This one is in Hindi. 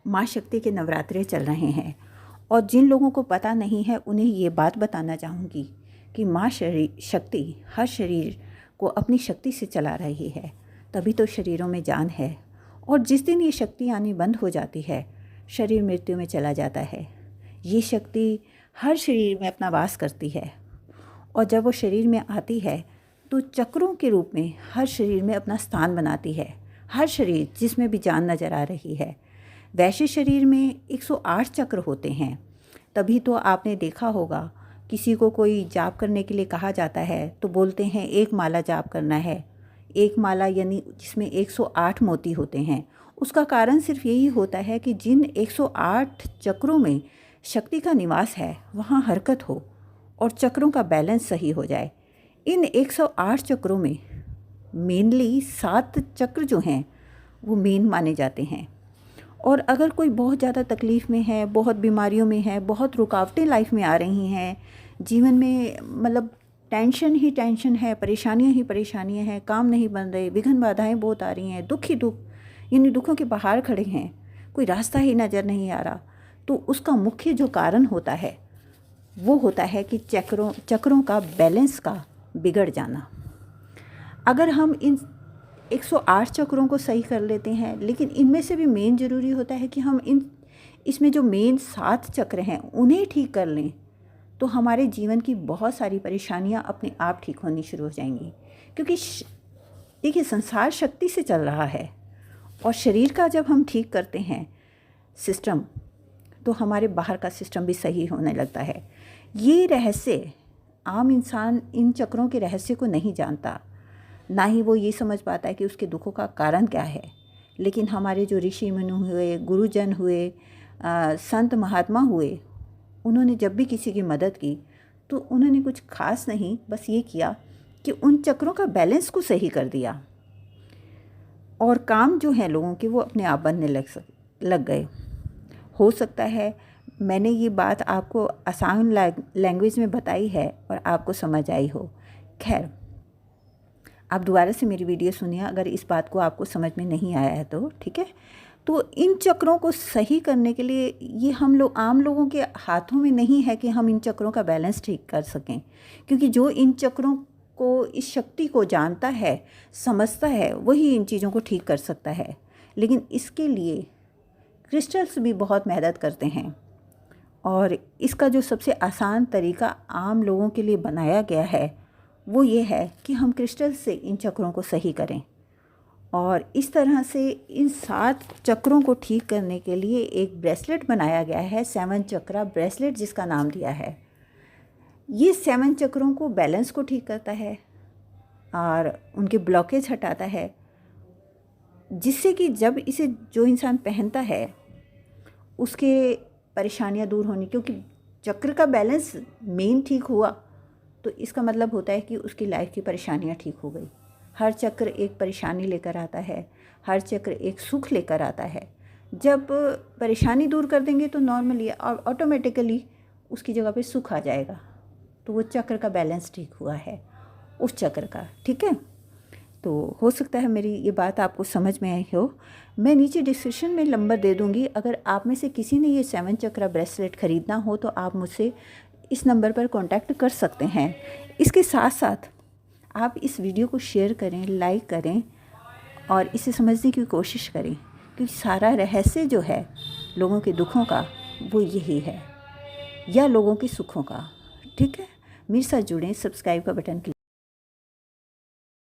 माँ शक्ति के नवरात्रे चल रहे हैं और जिन लोगों को पता नहीं है उन्हें ये बात बताना चाहूँगी कि माँ शक्ति हर शरीर को अपनी शक्ति से चला रही है, तभी तो शरीरों में जान है। और जिस दिन ये शक्ति आनी बंद हो जाती है, शरीर मृत्यु में चला जाता है। ये शक्ति हर शरीर में अपना वास करती है और जब वो शरीर में आती है तो चक्रों के रूप में हर शरीर में अपना स्थान बनाती है। हर शरीर जिसमें भी जान नज़र आ रही है। वैसे शरीर में 108 चक्र होते हैं, तभी तो आपने देखा होगा किसी को कोई जाप करने के लिए कहा जाता है तो बोलते हैं एक माला जाप करना है। एक माला यानी जिसमें 108 मोती होते हैं। उसका कारण सिर्फ यही होता है कि जिन 108 चक्रों में शक्ति का निवास है वहाँ हरकत हो और चक्रों का बैलेंस सही हो जाए। इन 108 चक्रों में मेनली 7 चक्र जो हैं वो मेन माने जाते हैं। और अगर कोई बहुत ज़्यादा तकलीफ़ में है, बहुत बीमारियों में है, बहुत रुकावटें लाइफ में आ रही हैं, जीवन में मतलब टेंशन ही टेंशन है, परेशानियां ही परेशानियां हैं, काम नहीं बन रहे, विघ्न बाधाएं बहुत आ रही हैं, दुख ही दुख, यानी दुखों के पहाड़ खड़े हैं, कोई रास्ता ही नज़र नहीं आ रहा, तो उसका मुख्य जो कारण होता है वो होता है कि चक्रों का बैलेंस का बिगड़ जाना। अगर हम इन 108 चक्रों को सही कर लेते हैं, लेकिन इनमें से भी मेन ज़रूरी होता है कि हम इसमें जो मेन 7 चक्र हैं उन्हें ठीक कर लें, तो हमारे जीवन की बहुत सारी परेशानियां अपने आप ठीक होनी शुरू हो जाएंगी। क्योंकि देखिए, संसार शक्ति से चल रहा है और शरीर का जब हम ठीक करते हैं सिस्टम, तो हमारे बाहर का सिस्टम भी सही होने लगता है। ये रहस्य आम इंसान इन चक्रों के रहस्य को नहीं जानता, ना ही वो ये समझ पाता है कि उसके दुखों का कारण क्या है। लेकिन हमारे जो ऋषि मुनि हुए, गुरुजन हुए, संत महात्मा हुए, उन्होंने जब भी किसी की मदद की तो उन्होंने कुछ खास नहीं, बस ये किया कि उन चक्रों का बैलेंस को सही कर दिया और काम जो है लोगों के वो अपने आप बनने लग गए। हो सकता है मैंने ये बात आपको आसान लैंग्वेज में बताई है और आपको समझ आई हो। खैर, आप दोबारा से मेरी वीडियो सुनिए अगर इस बात को आपको समझ में नहीं आया है तो, ठीक है। तो इन चक्रों को सही करने के लिए ये आम लोगों के हाथों में नहीं है कि हम इन चक्रों का बैलेंस ठीक कर सकें, क्योंकि जो इन चक्रों को, इस शक्ति को जानता है, समझता है, वही इन चीज़ों को ठीक कर सकता है। लेकिन इसके लिए क्रिस्टल्स भी बहुत मेहनत करते हैं और इसका जो सबसे आसान तरीका आम लोगों के लिए बनाया गया है वो ये है कि हम क्रिस्टल से इन चक्रों को सही करें। और इस तरह से इन 7 चक्रों को ठीक करने के लिए एक ब्रेसलेट बनाया गया है, 7 चक्रा ब्रेसलेट जिसका नाम दिया है। ये 7 चक्रों को बैलेंस को ठीक करता है और उनके ब्लॉकेज हटाता है, जिससे कि जब इसे जो इंसान पहनता है उसके परेशानियां दूर होनी, क्योंकि चक्र का बैलेंस मेन ठीक हुआ तो इसका मतलब होता है कि उसकी लाइफ की परेशानियां ठीक हो गई। हर चक्र एक परेशानी लेकर आता है, हर चक्र एक सुख लेकर आता है। जब परेशानी दूर कर देंगे तो नॉर्मली और ऑटोमेटिकली उसकी जगह पे सुख आ जाएगा, तो वो चक्र का बैलेंस ठीक हुआ है उस चक्र का, ठीक है। तो हो सकता है मेरी ये बात आपको समझ में आई हो। मैं नीचे डिस्क्रिप्शन में नंबर दे दूँगी, अगर आप में से किसी ने ये 7 चक्रा ब्रेसलेट ख़रीदना हो तो आप मुझसे इस नंबर पर कांटेक्ट कर सकते हैं। इसके साथ साथ आप इस वीडियो को शेयर करें, लाइक करें और इसे समझने की कोशिश करें, क्योंकि सारा रहस्य जो है लोगों के दुखों का वो यही है, या लोगों के सुखों का, ठीक है। मेरे साथ जुड़ें, सब्सक्राइब का बटन क्लिक